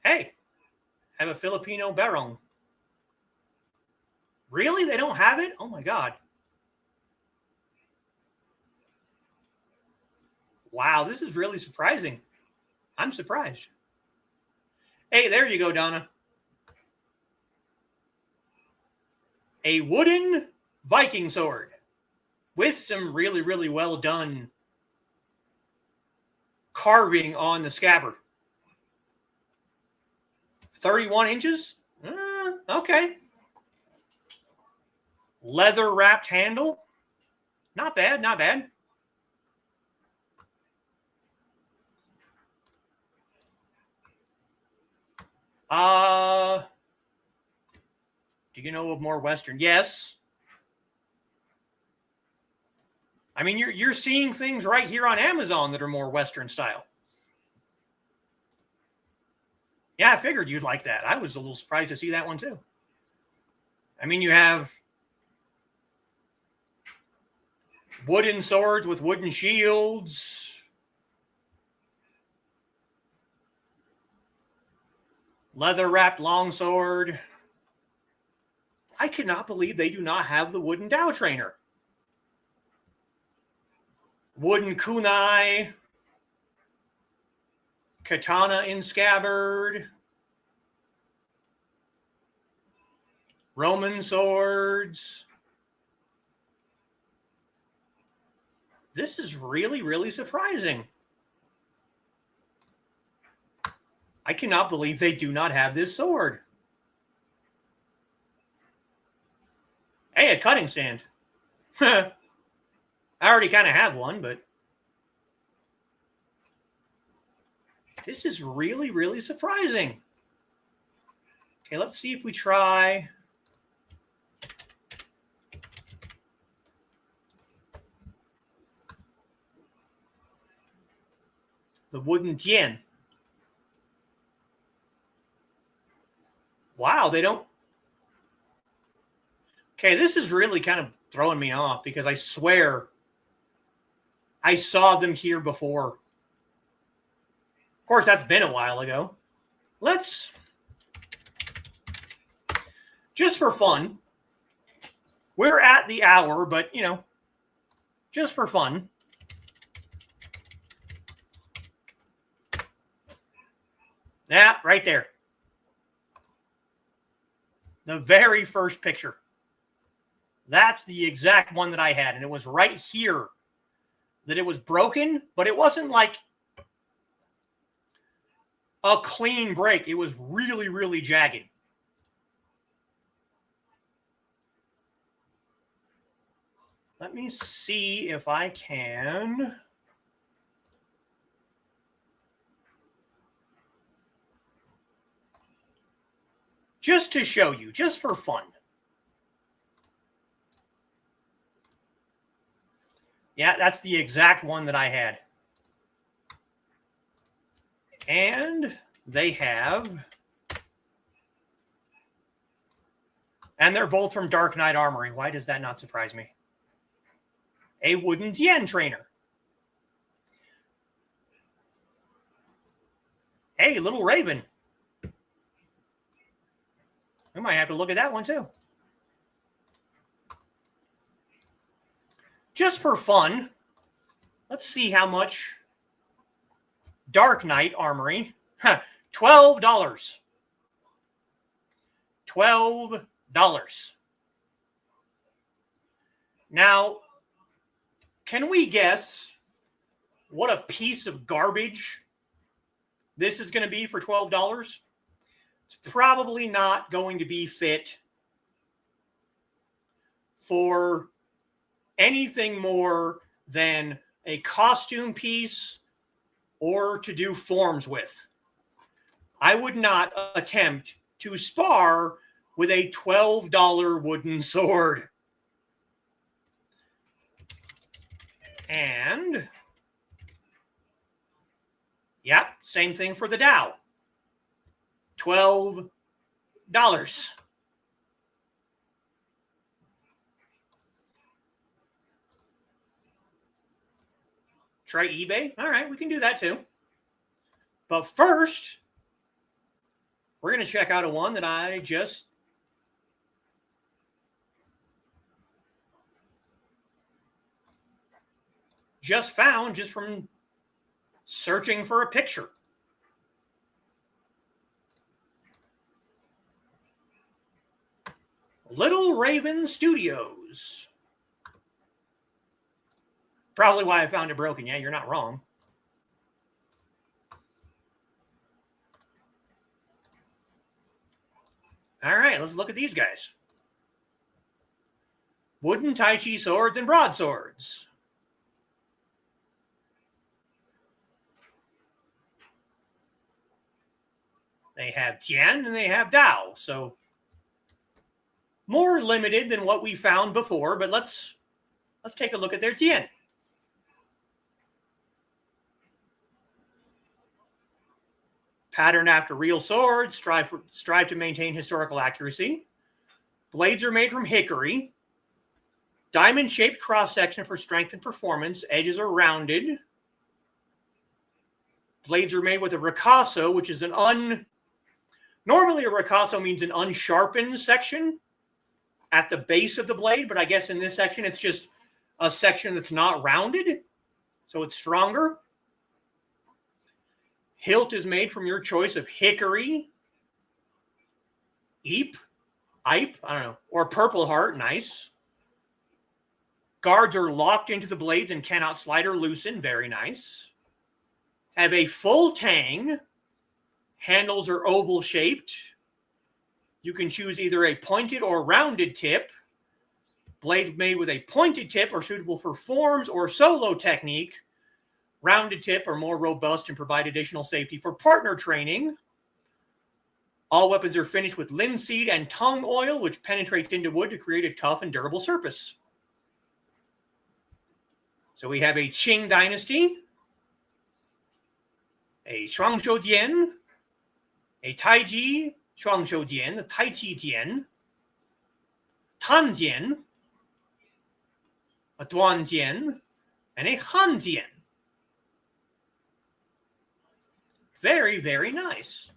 Hey, I have a Filipino barong. Really? They don't have it? Oh my God. Wow, this is really surprising. I'm surprised. Hey, there you go, Donna. A wooden Viking sword with some really, really well done carving on the scabbard. 31 inches? Okay. Leather wrapped handle. Not bad, not bad. Do you know of more Western? Yes. I mean, you're seeing things right here on Amazon that are more Western style. Yeah, I figured you'd like that. I was a little surprised to see that one too. I mean, you have wooden swords with wooden shields. Leather wrapped longsword. I cannot believe they do not have the wooden dowel trainer. Wooden kunai. Katana in scabbard. Roman swords. This is really, really surprising. I cannot believe they do not have this sword. Hey, a cutting stand. I already kind of have one, but this is really, really surprising. Okay, let's see if we try the wooden tien. Wow, they don't. Okay, this is really kind of throwing me off because I swear I saw them here before. Of course, that's been a while ago. Let's, just for fun, we're at the hour, but, you know, just for fun. Yeah, right there. The very first picture. That's the exact one that I had, and it was right here that it was broken, but it wasn't like a clean break. It was really, really jagged. Let me see if I can. Just to show you, just for fun. Yeah, that's the exact one that I had. And they have, and they're both from Dark Knight Armory. Why does that not surprise me? A wooden tien trainer. Hey, Little Raven. We might have to look at that one too. Just for fun, let's see how much Dark Knight Armory. $12. $12. Now, can we guess what a piece of garbage this is going to be for $12? It's probably not going to be fit for anything more than a costume piece or to do forms with. I would not attempt to spar with a $12 wooden sword. And, yep, same thing for the Tao. $12. Try eBay? All right, we can do that too. But first, we're going to check out a one that I just found just from searching for a picture. Little Raven Studios. Probably why I found it broken. Yeah, you're not wrong. All right, let's look at these guys. Wooden Tai Chi swords and broadswords. They have Tian and they have Dao. So more limited than what we found before, but let's take a look at their Tian. Patterned after real swords, strive to maintain historical accuracy. Blades are made from hickory. Diamond-shaped cross-section for strength and performance. Edges are rounded. Blades are made with a ricasso, which is normally a ricasso means an unsharpened section at the base of the blade, but I guess in this section it's just a section that's not rounded, so it's stronger. Hilt is made from your choice of hickory, ipe, I don't know, or purple heart, nice. Guards are locked into the blades and cannot slide or loosen, very nice. Have a full tang. Handles are oval shaped. You can choose either a pointed or rounded tip. Blades made with a pointed tip are suitable for forms or solo technique. Rounded tip are more robust and provide additional safety for partner training. All weapons are finished with linseed and tung oil, which penetrates into wood to create a tough and durable surface. So we have a Qing Dynasty, a Shuangshou Jian, a Taiji Shuangshou Jian, a Tai Chi Jian, Tan Jian, a Duan Jian, and a Han Jian. Very, very nice.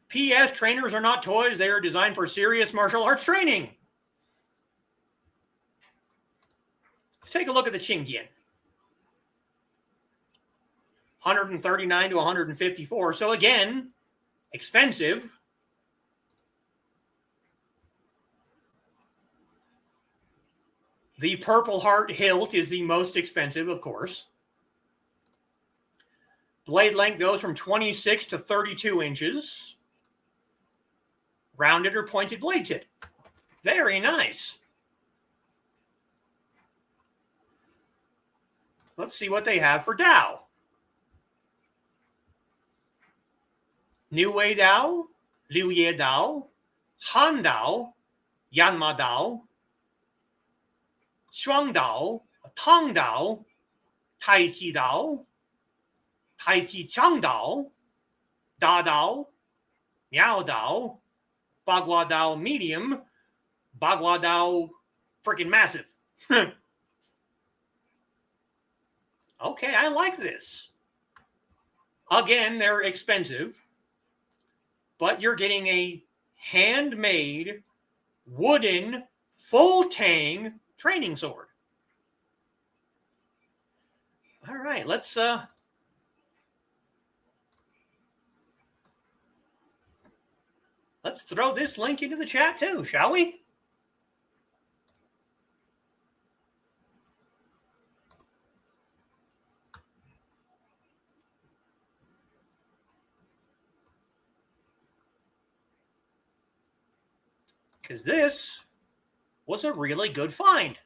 P.S. Trainers are not toys. They are designed for serious martial arts training. Let's take a look at the Qing Jian. 139 to 154. So again, expensive. The Purple Heart hilt is the most expensive, of course. Blade length goes from 26 to 32 inches. Rounded or pointed blade tip. Very nice. Let's see what they have for Dao. New Wei Dao, Liu Ye Dao, Han Dao, Yanma Dao, Shuang Dao, Tang Dao, Tai Chi Dao, Tai Chi Chang Dao, Da Dao, Miao Dao, Bagua Dao medium, Bagua Dao freaking massive. Okay, I like this. Again, they're expensive, but you're getting a handmade wooden full tang training sword. All right, let's throw this link into the chat too, shall we? Because this was a really good find.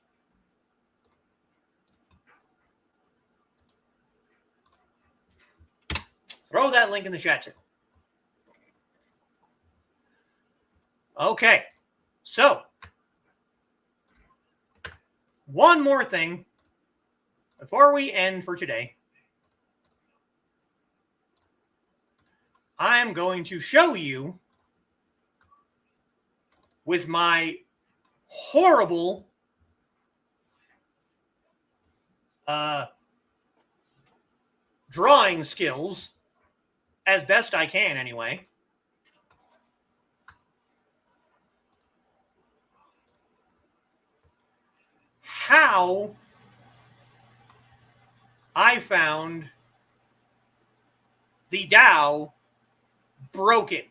Throw that link in the chat too. Okay, so one more thing before we end for today. I'm going to show you with my horrible drawing skills, as best I can anyway, how I found the Tao broken.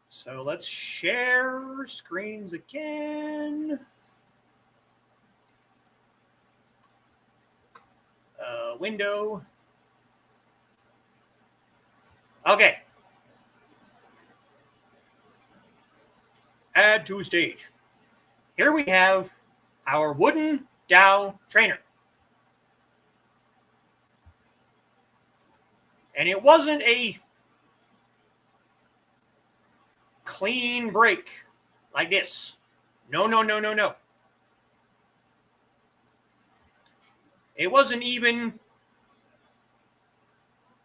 So let's share screens again. Window. Okay. Add to stage. Here we have our wooden Tao trainer. And it wasn't a clean break like this. No, no, no, no, no. It wasn't even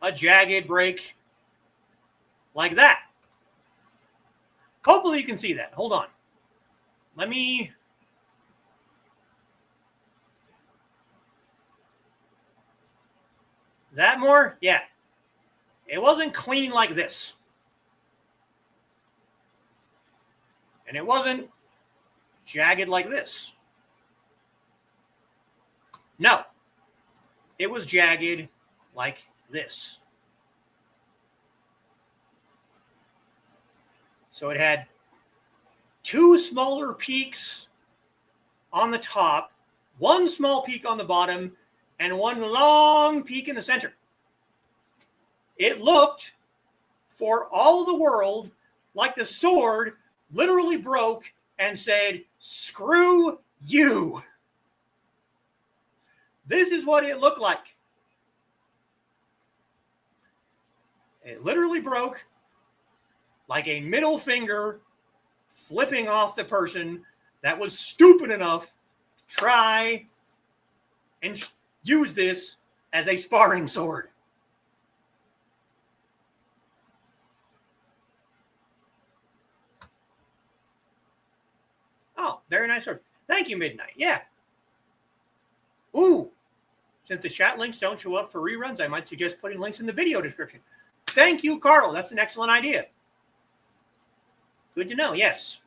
a jagged break like that. Hopefully you can see that. Hold on. Let me... That more? Yeah. It wasn't clean like this. And it wasn't jagged like this. No. It was jagged like this. So it had two smaller peaks on the top, one small peak on the bottom, and one long peak in the center. It looked, for all the world, like the sword literally broke and said, "Screw you." This is what it looked like. It literally broke like a middle finger flipping off the person that was stupid enough to try and use this as a sparring sword. Oh, very nice sword. Thank you, Midnight. Yeah. Ooh. Since the chat links don't show up for reruns, I might suggest putting links in the video description. Thank you, Carl. That's an excellent idea. Good to know. Yes.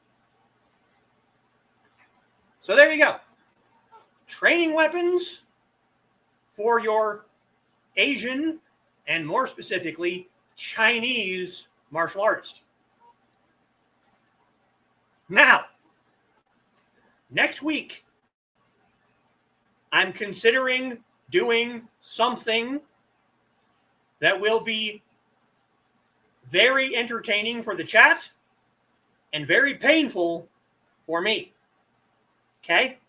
So there you go. Training weapons for your Asian and more specifically Chinese martial artist. Now, next week, I'm considering doing something that will be very entertaining for the chat and very painful for me. Okay?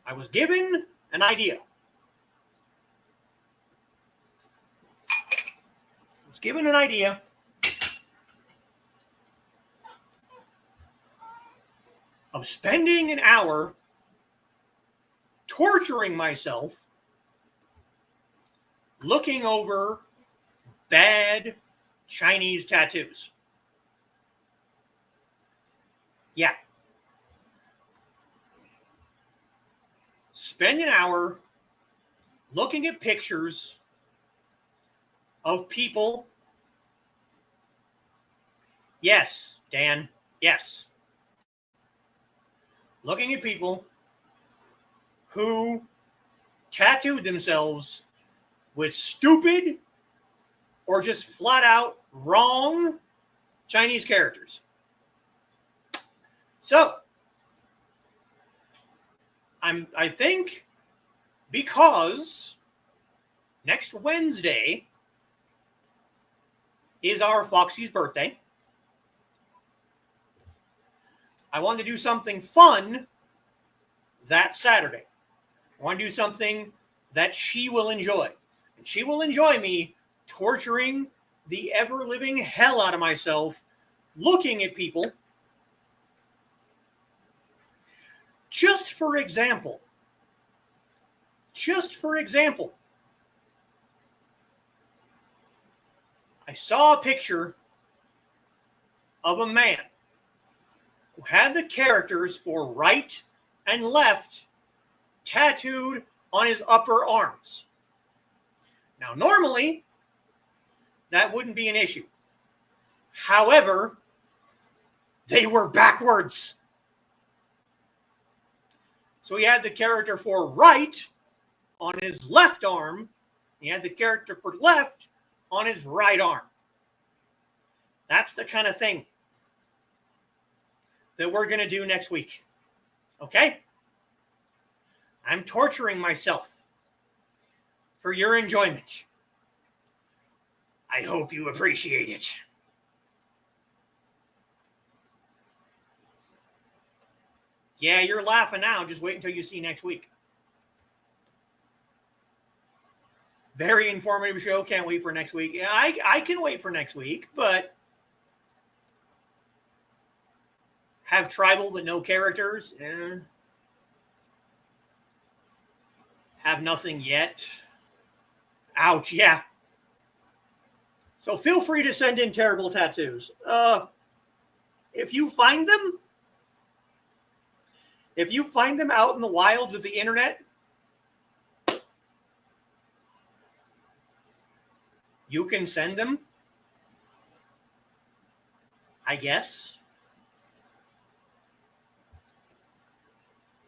I was given an idea. Of spending an hour torturing myself looking over bad Chinese tattoos. Yeah. Spend an hour looking at pictures of people. Yes, Dan. Yes. Looking at people who tattooed themselves with stupid or just flat out wrong Chinese characters. So, I think because next Wednesday is our Foxy's birthday, I want to do something fun that Saturday. I want to do something that she will enjoy. And she will enjoy me torturing the ever-living hell out of myself, looking at people. Just for example, I saw a picture of a man who had the characters for right and left tattooed on his upper arms. Now, normally, that wouldn't be an issue. However, they were backwards. So he had the character for right on his left arm. He had the character for left on his right arm. That's the kind of thing that we're going to do next week. Okay? I'm torturing myself for your enjoyment. I hope you appreciate it. Yeah, you're laughing now. Just wait until you see next week. Very informative show. Can't wait for next week. Yeah, I can wait for next week, but have tribal but no characters. Have nothing yet. Ouch, yeah. So feel free to send in terrible tattoos. If you find them out in the wilds of the internet, you can send them, I guess.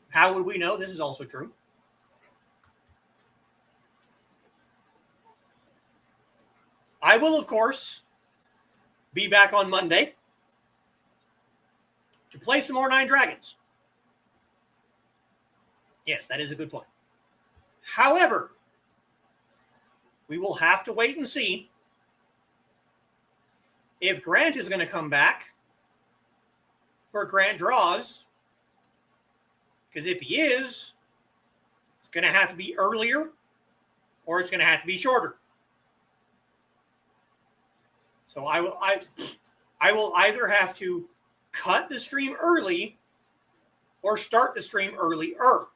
How would we know? This is also true. I will, of course, be back on Monday to play some more Nine Dragons. Yes, that is a good point. However, we will have to wait and see if Grant is going to come back for Grant Draws. Because if he is, it's going to have to be earlier or it's going to have to be shorter. So I will either have to cut the stream early or start the stream earlier.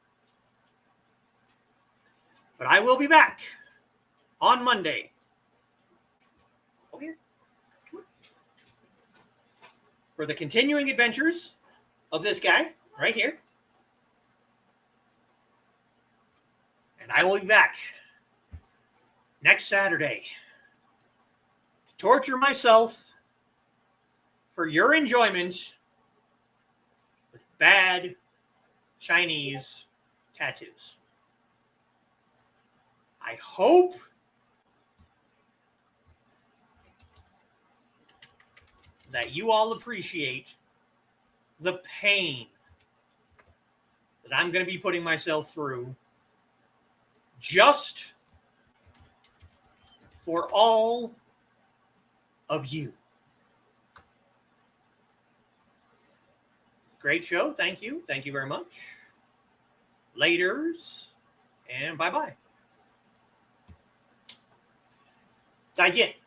But I will be back on Monday. Over here. Come on. For the continuing adventures of this guy right here. And I will be back next Saturday to torture myself for your enjoyment with bad Chinese tattoos. I hope that you all appreciate the pain that I'm going to be putting myself through just for all of you. Great show. Thank you. Thank you very much. Laters and bye-bye. 再见。